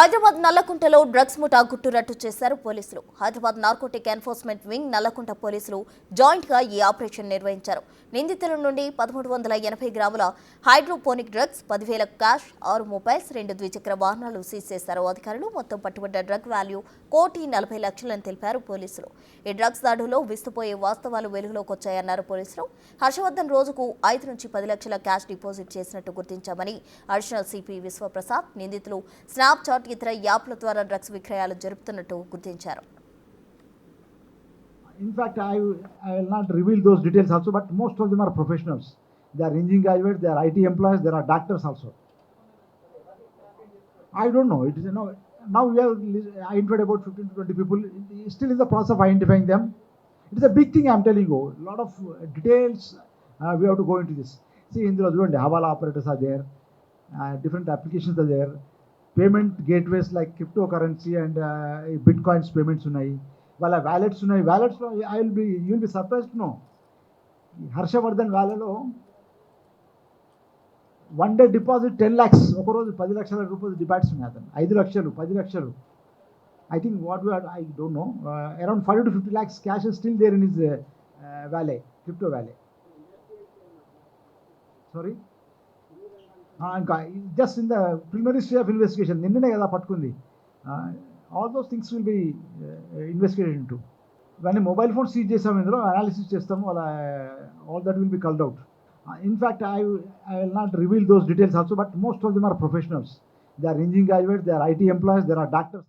Hyderabad నల్లకుంటలో drugs ముఠా గుట్టురట్టు చేశారు పోలీసులు. Hyderabad narcotic enforcement wing Nallakunta పోలీసులు జాయింట్ గా ఈ ఆపరేషన్ నిర్వహించారు. నిందితుల నుండి 1380 గ్రాముల హైడ్రోపోనిక్ డ్రగ్స్, 10,000 క్యాష్, 6 మొబైల్స్, 2 ద్విచక్ర వాహనాలు సీజ్ చేశారు అధికారులు. మొత్తం పట్టుబడ్డ డ్రగ్ వాల్యూ 1,40,00,000 అని తెలిపారు పోలీసులు. ఈ డ్రగ్స్ దాడులో విస్తుపోయే వాస్తవాలు వెలుగులోకి వచ్చాయన్నారు పోలీసులు. హర్షవర్ధన్ రోజుకు 5 నుంచి 10 లక్షల క్యాష్ డిపాజిట్ చేసినట్టు గుర్తించామని అడిషనల్ సిపి విశ్వప్రసాద్, నిందితులు స్నాప్ చాట్ ఇతర యాప్ల ద్వారా డ్రగ్స్ విక్రయాలు జరుపుతున్నట్టు గుర్తించారు. In fact, I will not reveal those details also, but most of them are professionals. They are engineering graduates, they are IT employees, there are doctors also. I don't know. It is, now we have identified about 15 to 20 people. Still in the process of identifying them. It is a big thing, I am telling you. A lot of details we have to go into this. See, in the Hawala operators are there, different applications are there. Payment gateways like cryptocurrency and bitcoins payments ఉన్నాయి, వాళ్ళ wallets ఉన్నాయి. వ్యాలెట్స్లో you will be surprised no, Harshavardhan వ్యాలెట్లో 1 day deposit 10 lakhs, ఒకరోజు 10 లక్షల రూపాయలు deposits ఉన్నాయి. అతను 5 లక్షలు 10 లక్షలు. I think I don't know, around 40 to 50 lakhs cash is still there in his wallet, crypto wallet. Sorry, ఇంకా just in the preliminary stage of investigation, నిన్ననే కదా పట్టుకుంది. All those things will be investigated into. ఇవన్నీ mobile phones seize చేస్తాము, ఇందులో analysis చేస్తాము, అలా all that will be culled out. In fact I will not reveal those details also, but most of them are professionals. They are engineering graduates, they are IT employees, there are doctors.